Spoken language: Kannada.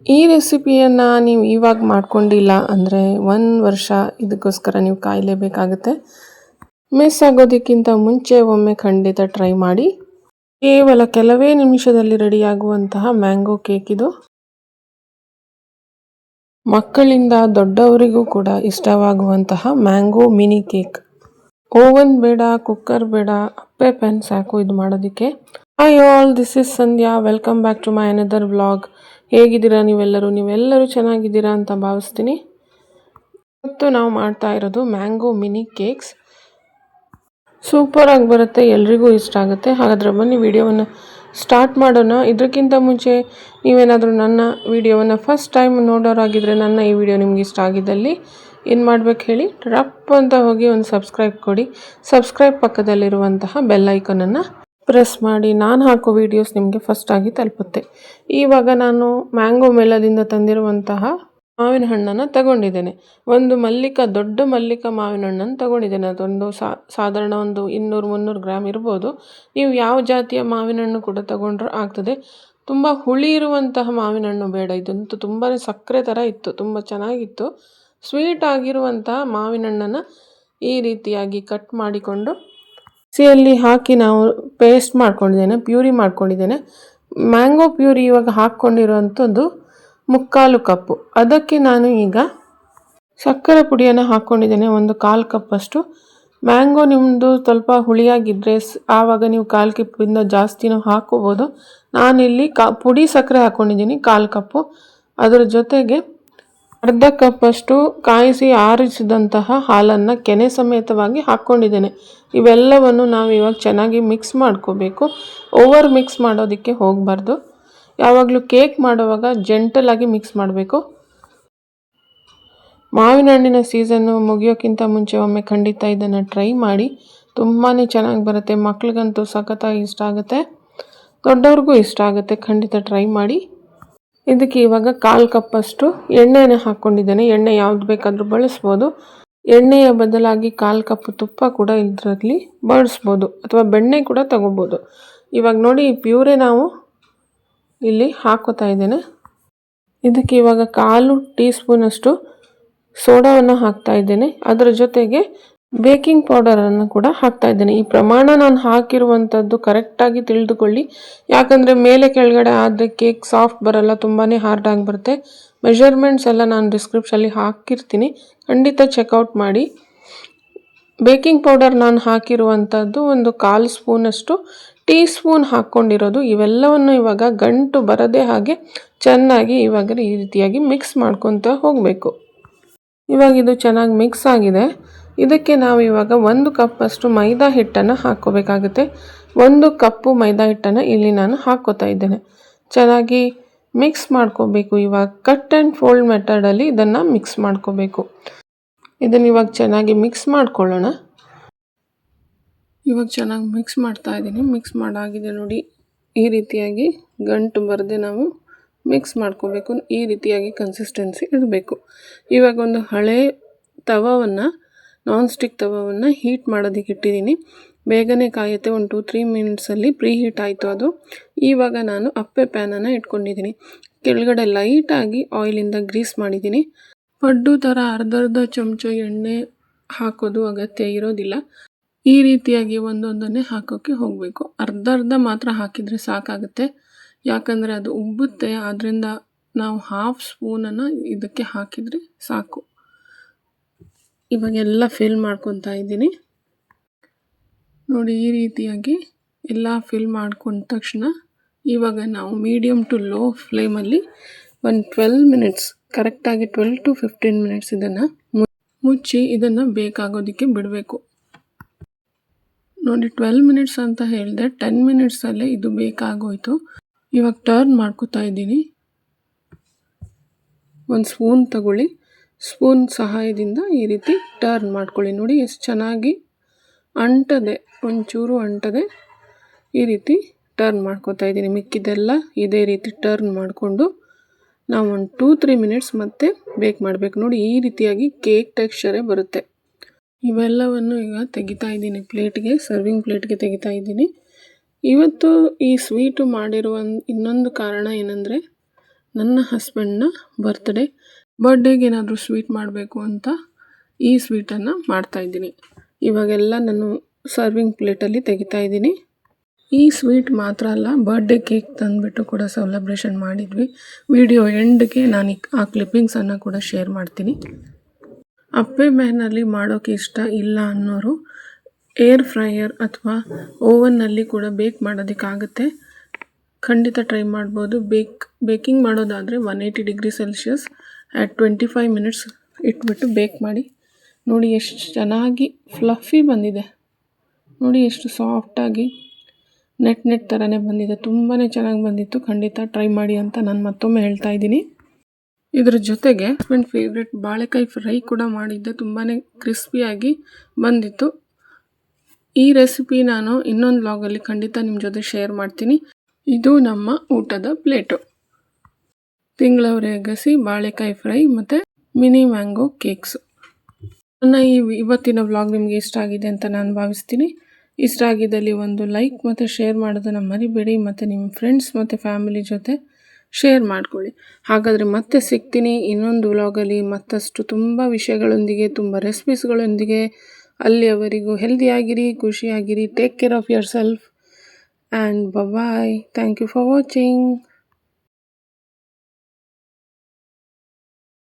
ಈ ರೆಸಿಪಿಯನ್ನು ನೀವು ಇವಾಗ ಮಾಡ್ಕೊಂಡಿಲ್ಲ ಅಂದರೆ 1 ವರ್ಷ ಇದಕ್ಕೋಸ್ಕರ ನೀವು ಕಾಯಲೇಬೇಕಾಗುತ್ತೆ. ಮಿಸ್ ಆಗೋದಕ್ಕಿಂತ ಮುಂಚೆ ಒಮ್ಮೆ ಖಂಡಿತ ಟ್ರೈ ಮಾಡಿ. ಕೇವಲ ಕೆಲವೇ ನಿಮಿಷದಲ್ಲಿ ರೆಡಿಯಾಗುವಂತಹ ಮ್ಯಾಂಗೋ ಕೇಕ್ ಇದು. ಮಕ್ಕಳಿಂದ ದೊಡ್ಡವರಿಗೂ ಕೂಡ ಇಷ್ಟವಾಗುವಂತಹ ಮ್ಯಾಂಗೋ ಮಿನಿ ಕೇಕ್. ಓವನ್ ಬೇಡ, ಕುಕ್ಕರ್ ಬೇಡ, ಅಪ್ಪೆ ಪ್ಯಾನ್ ಸಾಕು ಇದು ಮಾಡೋದಕ್ಕೆ. Hi all, this is Sandhya. Welcome back to my another vlog. ಹೇಗಿದ್ದೀರಾ ನೀವೆಲ್ಲರೂ ಚೆನ್ನಾಗಿದ್ದೀರಾ ಅಂತ ಭಾವಿಸ್ತೀನಿ. ಇವತ್ತು ನಾವು ಮಾಡ್ತಾ ಇರೋದು ಮ್ಯಾಂಗೋ ಮಿನಿ ಕೇಕ್ಸ್. ಸೂಪರಾಗಿ ಬರುತ್ತೆ, ಎಲ್ರಿಗೂ ಇಷ್ಟ ಆಗುತ್ತೆ. ಹಾಗಾದರೆ ಬನ್ನಿ ವಿಡಿಯೋವನ್ನು ಸ್ಟಾರ್ಟ್ ಮಾಡೋಣ. ಇದಕ್ಕಿಂತ ಮುಂಚೆ ನೀವೇನಾದರೂ ನನ್ನ ವಿಡಿಯೋವನ್ನು ಫಸ್ಟ್ ಟೈಮ್ ನೋಡೋರಾಗಿದ್ದರೆ, ನನ್ನ ಈ ವಿಡಿಯೋ ನಿಮ್ಗೆ ಇಷ್ಟ ಆಗಿದ್ದಲ್ಲಿ ಏನು ಮಾಡ್ಬೇಕು ಹೇಳಿ, ರಪ್ ಅಂತ ಹೋಗಿ ಒಂದು ಸಬ್ಸ್ಕ್ರೈಬ್ ಕೊಡಿ. ಸಬ್ಸ್ಕ್ರೈಬ್ ಪಕ್ಕದಲ್ಲಿರುವಂತಹ ಬೆಲ್ ಐಕನನ್ನು ಪ್ರೆಸ್ ಮಾಡಿ. ನಾನು ಹಾಕೋ ವಿಡಿಯೋಸ್ ನಿಮಗೆ ಫಸ್ಟ್ ಆಗಿ ತಲುಪುತ್ತೆ. ಇವಾಗ ನಾನು ಮ್ಯಾಂಗೋ ಮೇಳದಿಂದ ತಂದಿರುವಂತಹ ಮಾವಿನ ಹಣ್ಣನ್ನು ತಗೊಂಡಿದ್ದೇನೆ. ಒಂದು ದೊಡ್ಡ ಮಲ್ಲಿಕ ಮಾವಿನ ಹಣ್ಣನ್ನು ತಗೊಂಡಿದ್ದೇನೆ. ಅದೊಂದು ಸಾಧಾರಣ ಒಂದು 200-300 ಗ್ರಾಮ್ ಇರ್ಬೋದು. ನೀವು ಯಾವ ಜಾತಿಯ ಮಾವಿನ ಹಣ್ಣು ಕೂಡ ತಗೊಂಡ್ರೂ ಆಗ್ತದೆ. ತುಂಬ ಹುಳಿ ಇರುವಂತಹ ಮಾವಿನ ಹಣ್ಣು ಬೇಡ. ಇದಂತೂ ತುಂಬಾ ಸಕ್ಕರೆ ಥರ ಇತ್ತು, ತುಂಬ ಚೆನ್ನಾಗಿತ್ತು. ಸ್ವೀಟ್ ಆಗಿರುವಂತಹ ಮಾವಿನ ಹಣ್ಣನ್ನು ಈ ರೀತಿಯಾಗಿ ಕಟ್ ಮಾಡಿಕೊಂಡು ಮಿಕ್ಸಿಯಲ್ಲಿ ಹಾಕಿ ನಾವು ಪೇಸ್ಟ್ ಮಾಡ್ಕೊಂಡಿದ್ದೇನೆ, ಪ್ಯೂರಿ ಮಾಡ್ಕೊಂಡಿದ್ದೇನೆ. ಮ್ಯಾಂಗೋ ಪ್ಯೂರಿ ಇವಾಗ ಹಾಕ್ಕೊಂಡಿರುವಂಥದ್ದು 3/4 ಕಪ್ಪು. ಅದಕ್ಕೆ ನಾನು ಈಗ ಸಕ್ಕರೆ ಪುಡಿಯನ್ನು ಹಾಕ್ಕೊಂಡಿದ್ದೇನೆ, ಒಂದು 1/4 ಕಪ್ಪಷ್ಟು. ಮ್ಯಾಂಗೋ ನಿಮ್ಮದು ಸ್ವಲ್ಪ ಹುಳಿಯಾಗಿದ್ದರೆ ಆವಾಗ ನೀವು 1/4 ಕಪ್ಪಿಂದ ಜಾಸ್ತಿನೂ ಹಾಕ್ಕೋಬೋದು. ನಾನಿಲ್ಲಿ ಪುಡಿ ಸಕ್ಕರೆ ಹಾಕ್ಕೊಂಡಿದ್ದೀನಿ 1/4 ಕಪ್ಪು. ಅದರ ಜೊತೆಗೆ ಅರ್ಧ ಕಪ್ಪಷ್ಟು ಕಾಯಿಸಿ ಆರಿಸಿದಂತಹ ಹಾಲನ್ನು ಕೆನೆ ಸಮೇತವಾಗಿ ಹಾಕ್ಕೊಂಡಿದ್ದೇನೆ. ಇವೆಲ್ಲವನ್ನು ನಾವು ಇವಾಗ ಚೆನ್ನಾಗಿ ಮಿಕ್ಸ್ ಮಾಡ್ಕೋಬೇಕು. ಓವರ್ ಮಿಕ್ಸ್ ಮಾಡೋದಕ್ಕೆ ಹೋಗಬಾರ್ದು. ಯಾವಾಗಲೂ ಕೇಕ್ ಮಾಡುವಾಗ ಜೆಂಟಲಾಗಿ ಮಿಕ್ಸ್ ಮಾಡಬೇಕು. ಮಾವಿನ ಹಣ್ಣಿನ ಸೀಸನ್ನು ಮುಗಿಯೋಕ್ಕಿಂತ ಮುಂಚೆ ಒಮ್ಮೆ ಖಂಡಿತ ಇದನ್ನು ಟ್ರೈ ಮಾಡಿ. ತುಂಬಾ ಚೆನ್ನಾಗಿ ಬರುತ್ತೆ. ಮಕ್ಳಿಗಂತೂ ಸಖತ್ತಾಗಿ ಇಷ್ಟ ಆಗುತ್ತೆ, ದೊಡ್ಡವ್ರಿಗೂ ಇಷ್ಟ ಆಗುತ್ತೆ. ಖಂಡಿತ ಟ್ರೈ ಮಾಡಿ. ಇದಕ್ಕೆ ಇವಾಗ 1/4 ಕಪ್ಪಷ್ಟು ಎಣ್ಣೆನ ಹಾಕ್ಕೊಂಡಿದ್ದೇನೆ. ಎಣ್ಣೆ ಯಾವ್ದು ಬೇಕಾದರೂ ಬಳಸ್ಬೋದು. ಎಣ್ಣೆಯ ಬದಲಾಗಿ 1/4 ಕಪ್ ತುಪ್ಪ ಕೂಡ ಇದರಲ್ಲಿ ಬಳಸ್ಬೋದು, ಅಥವಾ ಬೆಣ್ಣೆ ಕೂಡ ತಗೋಬೋದು. ಇವಾಗ ನೋಡಿ, ಈ ಪ್ಯೂರೆ ನಾವು ಇಲ್ಲಿ ಹಾಕೋತಾ ಇದ್ದೇನೆ. ಇದಕ್ಕೆ ಇವಾಗ 1/4 ಟೀ ಸ್ಪೂನಷ್ಟು ಸೋಡಾವನ್ನು ಹಾಕ್ತಾ ಇದ್ದೇನೆ. ಅದರ ಜೊತೆಗೆ ಬೇಕಿಂಗ್ ಪೌಡರನ್ನು ಕೂಡ ಹಾಕ್ತಾ ಇದ್ದೇನೆ. ಈ ಪ್ರಮಾಣ ನಾನು ಹಾಕಿರುವಂಥದ್ದು ಕರೆಕ್ಟಾಗಿ ತಿಳಿದುಕೊಳ್ಳಿ. ಯಾಕಂದರೆ ಮೇಲೆ ಕೆಳಗಡೆ ಆದರೆ ಕೇಕ್ ಸಾಫ್ಟ್ ಬರಲ್ಲ, ತುಂಬಾ ಹಾರ್ಡಾಗಿ ಬರುತ್ತೆ. ಮೆಷರ್ಮೆಂಟ್ಸ್ ಎಲ್ಲ ನಾನು ಡಿಸ್ಕ್ರಿಪ್ಷನಲ್ಲಿ ಹಾಕಿರ್ತೀನಿ, ಖಂಡಿತ ಚೆಕ್ಔಟ್ ಮಾಡಿ. ಬೇಕಿಂಗ್ ಪೌಡರ್ ನಾನು ಹಾಕಿರುವಂಥದ್ದು ಒಂದು 1/4 ಸ್ಪೂನಷ್ಟು ಟೀ ಸ್ಪೂನ್ ಹಾಕ್ಕೊಂಡಿರೋದು. ಇವೆಲ್ಲವನ್ನು ಇವಾಗ ಗಂಟು ಬರದೆ ಹಾಗೆ ಚೆನ್ನಾಗಿ ಇವಾಗ ಈ ರೀತಿಯಾಗಿ ಮಿಕ್ಸ್ ಮಾಡ್ಕೊತ ಹೋಗಬೇಕು. ಇವಾಗ ಇದು ಚೆನ್ನಾಗಿ ಮಿಕ್ಸ್ ಆಗಿದೆ. ಇದಕ್ಕೆ ನಾವು ಇವಾಗ 1 ಕಪ್ಪಷ್ಟು ಮೈದಾ ಹಿಟ್ಟನ್ನು ಹಾಕ್ಕೋಬೇಕಾಗುತ್ತೆ. 1 ಕಪ್ಪು ಮೈದಾ ಹಿಟ್ಟನ್ನು ಇಲ್ಲಿ ನಾನು ಹಾಕ್ಕೋತಾ ಇದ್ದೇನೆ. ಚೆನ್ನಾಗಿ ಮಿಕ್ಸ್ ಮಾಡ್ಕೋಬೇಕು. ಇವಾಗ ಕಟ್ ಆ್ಯಂಡ್ ಫೋಲ್ಡ್ ಮೆಥಡಲ್ಲಿ ಇದನ್ನು ಮಿಕ್ಸ್ ಮಾಡ್ಕೋಬೇಕು. ಇದನ್ನು ಇವಾಗ ಚೆನ್ನಾಗಿ ಮಿಕ್ಸ್ ಮಾಡ್ಕೊಳ್ಳೋಣ. ಇವಾಗ ಚೆನ್ನಾಗಿ ಮಿಕ್ಸ್ ಮಾಡ್ತಾ ಇದ್ದೀನಿ. ಮಿಕ್ಸ್ ಮಾಡಾಗಿದೆ ನೋಡಿ, ಈ ರೀತಿಯಾಗಿ ಗಂಟು ಬರದೆ ನಾವು ಮಿಕ್ಸ್ ಮಾಡ್ಕೋಬೇಕು. ಈ ರೀತಿಯಾಗಿ ಕನ್ಸಿಸ್ಟೆನ್ಸಿ ಇರಬೇಕು. ಇವಾಗ ಒಂದು ಹಳೆ ತವವನ್ನು, ನಾನ್ ಸ್ಟಿಕ್ ತವವನ್ನು ಹೀಟ್ ಮಾಡೋದಕ್ಕೆ ಇಟ್ಟಿದ್ದೀನಿ. ಬೇಗನೆ ಕಾಯುತ್ತೆ. ಒಂದು 2-3 ಮಿನಿಟ್ಸಲ್ಲಿ ಪ್ರೀ ಹೀಟ್ ಆಯಿತು ಅದು. ಇವಾಗ ನಾನು ಅಪ್ಪೆ ಪ್ಯಾನನ್ನು ಇಟ್ಕೊಂಡಿದ್ದೀನಿ. ಕೆಳಗಡೆ ಲೈಟಾಗಿ ಆಯಿಲಿಂದ ಗ್ರೀಸ್ ಮಾಡಿದ್ದೀನಿ. ಪಡ್ಡು ಥರ ಅರ್ಧ ಚಮಚ ಎಣ್ಣೆ ಹಾಕೋದು ಅಗತ್ಯ ಇರೋದಿಲ್ಲ. ಈ ರೀತಿಯಾಗಿ ಒಂದೊಂದನ್ನೇ ಹಾಕೋಕ್ಕೆ ಹೋಗಬೇಕು. ಅರ್ಧ ಮಾತ್ರ ಹಾಕಿದರೆ ಸಾಕಾಗುತ್ತೆ, ಯಾಕಂದರೆ ಅದು ಉಬ್ಬುತ್ತೆ. ಆದ್ದರಿಂದ ನಾವು 1/2 ಸ್ಪೂನನ್ನು ಇದಕ್ಕೆ ಹಾಕಿದರೆ ಸಾಕು. ಇವಾಗೆಲ್ಲ ಫಿಲ್ ಮಾಡ್ಕೊತಾ ಇದ್ದೀನಿ ನೋಡಿ. ಈ ರೀತಿಯಾಗಿ ಎಲ್ಲ ಫಿಲ್ ಮಾಡ್ಕೊಂಡ ತಕ್ಷಣ ಇವಾಗ ನಾವು ಮೀಡಿಯಮ್ ಟು ಲೋ ಫ್ಲೇಮಲ್ಲಿ ಒಂದು 12 ಮಿನಿಟ್ಸ್, ಕರೆಕ್ಟಾಗಿ 12 to 15 ಮಿನಿಟ್ಸ್ ಇದನ್ನು ಮುಚ್ಚಿ ಇದನ್ನು ಬೇಕಾಗೋದಕ್ಕೆ ಬಿಡಬೇಕು. ನೋಡಿ, 12 ಮಿನಿಟ್ಸ್ ಅಂತ ಹೇಳಿದೆ, 10 ಮಿನಿಟ್ಸಲ್ಲೇ ಇದು ಬೇಕಾಗೋಯ್ತು. ಇವಾಗ ಟರ್ನ್ ಮಾಡ್ಕೋತಾ ಇದ್ದೀನಿ. ಒಂದು ಸ್ಪೂನ್ ತಗೊಳ್ಳಿ, ಸ್ಪೂನ್ ಸಹಾಯದಿಂದ ಈ ರೀತಿ ಟರ್ನ್ ಮಾಡ್ಕೊಳ್ಳಿ. ನೋಡಿ ಎಷ್ಟು ಚೆನ್ನಾಗಿ ಅಂಟದೆ, ಒಂಚೂರು ಅಂಟದೆ ಈ ರೀತಿ ಟರ್ನ್ ಮಾಡ್ಕೋತಾ ಇದ್ದೀನಿ. ಮಿಕ್ಕಿದೆಲ್ಲ ಇದೇ ರೀತಿ ಟರ್ನ್ ಮಾಡಿಕೊಂಡು ನಾವು ಒಂದು 2-3 ಮಿನಿಟ್ಸ್ ಮತ್ತೆ ಬೇಕ್ ಮಾಡಬೇಕು. ನೋಡಿ, ಈ ರೀತಿಯಾಗಿ ಕೇಕ್ ಟೆಕ್ಸ್ಚರೇ ಬರುತ್ತೆ. ಇವೆಲ್ಲವನ್ನು ಈಗ ತೆಗಿತಾ ಇದ್ದೀನಿ ಪ್ಲೇಟ್ಗೆ, ಸರ್ವಿಂಗ್ ಪ್ಲೇಟ್ಗೆ ತೆಗಿತಾ ಇದ್ದೀನಿ. ಇವತ್ತು ಈ ಸ್ವೀಟು ಮಾಡಿರುವ ಇನ್ನೊಂದು ಕಾರಣ ಏನಂದರೆ, ನನ್ನ ಹಸ್ಬೆಂಡ್ನ ಬರ್ಡೇಗೆ ಏನಾದರೂ ಸ್ವೀಟ್ ಮಾಡಬೇಕು ಅಂತ ಈ ಸ್ವೀಟನ್ನು ಮಾಡ್ತಾಯಿದ್ದೀನಿ. ಇವಾಗೆಲ್ಲ ನಾನು ಸರ್ವಿಂಗ್ ಪ್ಲೇಟಲ್ಲಿ ತೆಗಿತಾ ಇದ್ದೀನಿ. ಈ ಸ್ವೀಟ್ ಮಾತ್ರ ಅಲ್ಲ, ಬರ್ಡೇ ಕೇಕ್ ತಂದುಬಿಟ್ಟು ಕೂಡ ಸೆಲೆಬ್ರೇಷನ್ ಮಾಡಿದ್ವಿ. ವಿಡಿಯೋ ಎಂಡ್ಗೆ ನಾನು ಆ ಕ್ಲಿಪ್ಪಿಂಗ್ಸನ್ನು ಕೂಡ ಶೇರ್ ಮಾಡ್ತೀನಿ. ಅಪ್ಪೆ ಮೆಹನಲ್ಲಿ ಮಾಡೋಕ್ಕೆ ಇಷ್ಟ ಇಲ್ಲ ಅನ್ನೋರು ಏರ್ ಫ್ರೈಯರ್ ಅಥವಾ ಓವನ್ನಲ್ಲಿ ಕೂಡ ಬೇಕ್ ಮಾಡೋದಕ್ಕಾಗುತ್ತೆ. ಖಂಡಿತ ಟ್ರೈ ಮಾಡ್ಬೋದು. ಬೇಕಿಂಗ್ ಮಾಡೋದಾದರೆ 180 ಡಿಗ್ರಿ ಸೆಲ್ಸಿಯಸ್ at 25 ಮಿನಿಟ್ಸ್ ಇಟ್ಬಿಟ್ಟು ಬೇಕ್ ಮಾಡಿ. ನೋಡಿ ಎಷ್ಟು ಚೆನ್ನಾಗಿ ಫ್ಲಫಿ ಬಂದಿದೆ. ನೋಡಿ ಎಷ್ಟು ಸಾಫ್ಟಾಗಿ ನೆಟ್ ಥರನೇ ಬಂದಿದೆ. ತುಂಬಾ ಚೆನ್ನಾಗಿ ಬಂದಿತ್ತು. ಖಂಡಿತ ಟ್ರೈ ಮಾಡಿ ಅಂತ ನಾನು ಮತ್ತೊಮ್ಮೆ ಹೇಳ್ತಾ ಇದ್ದೀನಿ. ಇದ್ರ ಜೊತೆಗೆ ಹಸ್ಬೆಂಡ್ ಫೇವ್ರೆಟ್ ಬಾಳೆಕಾಯಿ ಫ್ರೈ ಕೂಡ ಮಾಡಿದ್ದೆ. ತುಂಬಾ ಕ್ರಿಸ್ಪಿಯಾಗಿ ಬಂದಿತ್ತು. ಈ ರೆಸಿಪಿ ನಾನು ಇನ್ನೊಂದು ವ್ಲಾಗಲ್ಲಿ ಖಂಡಿತ ನಿಮ್ಮ ಜೊತೆ ಶೇರ್ ಮಾಡ್ತೀನಿ. ಇದು ನಮ್ಮ ಊಟದ ಪ್ಲೇಟು. ತಿಂಗಳವರೆ ಗಸಿ, ಬಾಳೆಕಾಯಿ ಫ್ರೈ ಮತ್ತು ಮಿನಿ ಮ್ಯಾಂಗೋ ಕೇಕ್ಸು. ನನ್ನ ಇವತ್ತಿನ ವ್ಲಾಗ್ ನಿಮಗೆ ಇಷ್ಟ ಆಗಿದೆ ಅಂತ ನಾನು ಭಾವಿಸ್ತೀನಿ. ಇಷ್ಟ ಆಗಿದ್ದಲ್ಲಿ ಒಂದು ಲೈಕ್ ಮತ್ತು ಶೇರ್ ಮಾಡೋದನ್ನು ಮರಿಬೇಡಿ. ಮತ್ತು ನಿಮ್ಮ ಫ್ರೆಂಡ್ಸ್ ಮತ್ತು ಫ್ಯಾಮಿಲಿ ಜೊತೆ ಶೇರ್ ಮಾಡ್ಕೊಳ್ಳಿ. ಹಾಗಾದರೆ ಮತ್ತೆ ಸಿಗ್ತೀನಿ ಇನ್ನೊಂದು ವ್ಲಾಗಲ್ಲಿ ಮತ್ತಷ್ಟು ತುಂಬ ವಿಷಯಗಳೊಂದಿಗೆ, ತುಂಬ ರೆಸಿಪೀಸ್ಗಳೊಂದಿಗೆ. ಅಲ್ಲಿಯವರೆಗೂ ಹೆಲ್ದಿಯಾಗಿರಿ, ಖುಷಿಯಾಗಿರಿ. Take care of yourself and bye. Thank you for watching.